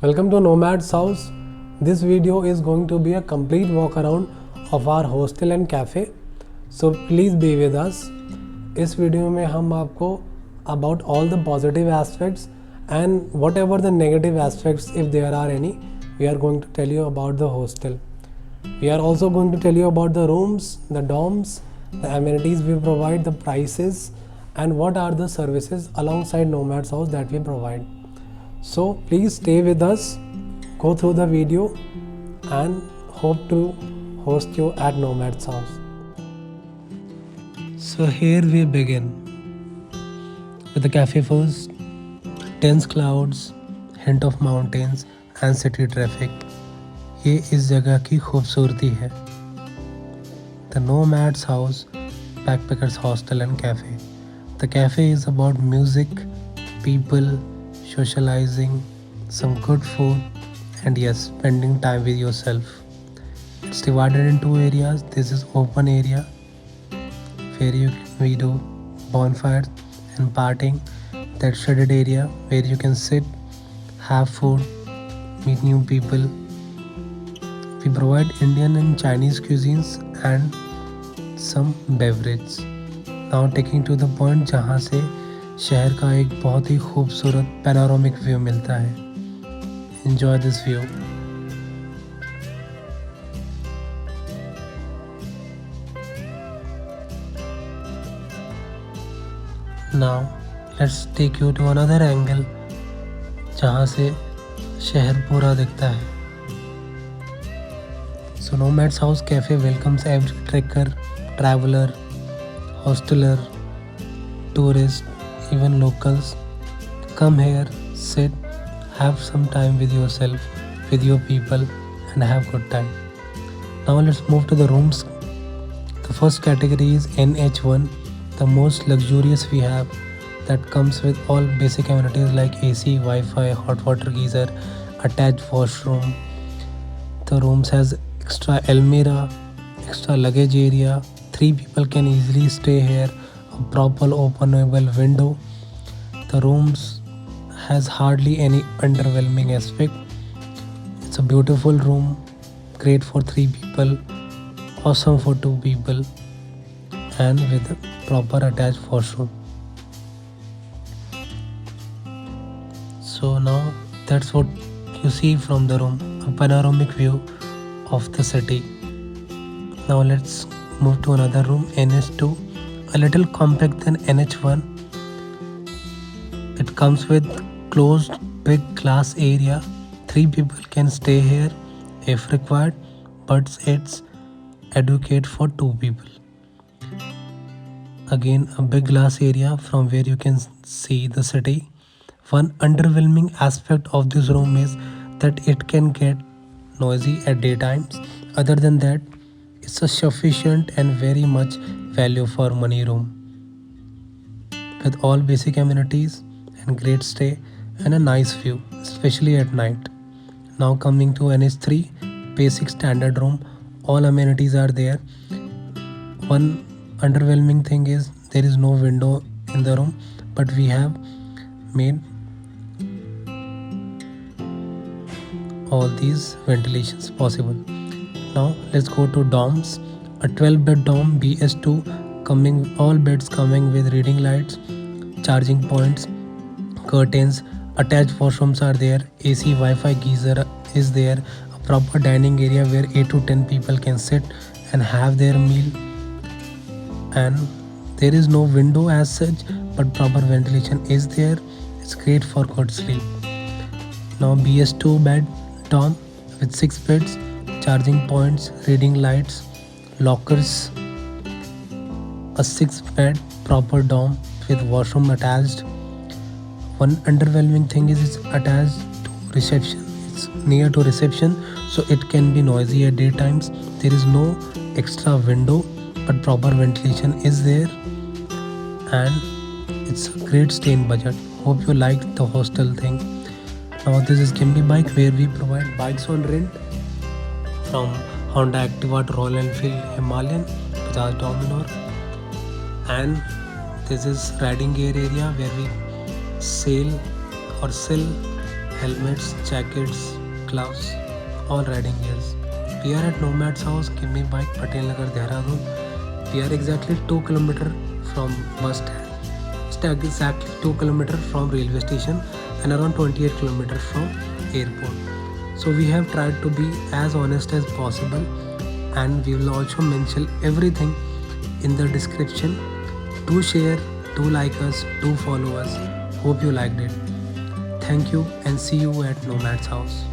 Welcome to Nomad's House. This video is going to be a complete walk around of our hostel and cafe. So please be with us. इस video में हम आपको about all the positive aspects and whatever the negative aspects, if there are any, we are going to tell you about the hostel. We are also going to tell you about the rooms, the dorms, the amenities we provide, the prices, and what are the services alongside Nomad's House that we provide. So please stay with us, go through the video, and hope to host you at Nomad's House. So here we begin with the cafe first, dense clouds, hint of mountains and city traffic. ये इस जगह की खूबसूरती है. The Nomad's House, Backpackers Hostel and Cafe. The cafe is about music, people, socializing, some good food, and yes, spending time with yourself. It's divided in two areas. This is open area where we do bonfires and partying. That shaded area where you can sit, have food, meet new people. We provide Indian and Chinese cuisines and some beverage. Now taking to the point जहाँ से शहर का एक बहुत ही खूबसूरत panoramic view मिलता है. Enjoy this view. Now let's take you to another angle जहाँ से शहर पूरा दिखता है. So Nomad's House Cafe welcomes every trekker, traveler, hosteler, tourist, even locals. Come here, sit, have some time with yourself, with your people, and have good time. Now let's move to the rooms. The first category is NH1, the most luxurious we have, that comes with all basic amenities like AC, Wi-Fi, hot water geyser, attached washroom. The rooms has extra almirah, extra luggage area. 3 people can easily stay here. A proper openable window. The rooms has hardly any underwhelming aspect. It's a beautiful room, great for 3 people, awesome for 2 people, and with a proper attached washroom. So now that's what you see from the room, a panoramic view of the city. Now let's move to another room, NH2, a little compact than NH1. It comes with closed big glass area. 3 people can stay here if required, but it's adequate for 2 people. Again, a big glass area from where you can see the city. One underwhelming aspect of this room is that it can get noisy at daytimes. Other than that, it's a sufficient and very much value for money room with all basic amenities and great stay and a nice view, especially at night. Now coming to NH3, basic standard room, all amenities are there. One underwhelming thing is there is no window in the room, but we have made all these ventilations possible. Now let's go to dorms. A 12-bed dorm, BS2, all beds coming with reading lights, charging points, curtains, attached washrooms are there, AC, Wi-Fi geyser is there, a proper dining area where 8 to 10 people can sit and have their meal, and there is no window as such, but proper ventilation is there. It's great for good sleep. Now BS2 bed dorm with 6 beds, charging points, reading lights, lockers, a 6-bed proper dorm with washroom attached. One underwhelming thing is it's attached to reception. It's near to reception, so it can be noisy at daytimes. There is no extra window, but proper ventilation is there, and it's a great stay in budget. Hope you liked the hostel thing. Now this is Kimby Bike, where we provide bikes on rent from Honda Activa to Royal Enfield Himalayan, Bajaj Dominar, and this is riding gear area where we sell or sell helmets, jackets, gloves, all riding gears. We are at Nomad's house, Kimmy Bike, Patel Nagar, Dehradun. We are exactly 2 kilometers from bus stand. Exactly 2 kilometers from railway station and around 28 kilometers from airport. So we have tried to be as honest as possible, and we will also mention everything in the description. Do share, do like us, do follow us. Hope you liked it. Thank you and see you at Nomad's house.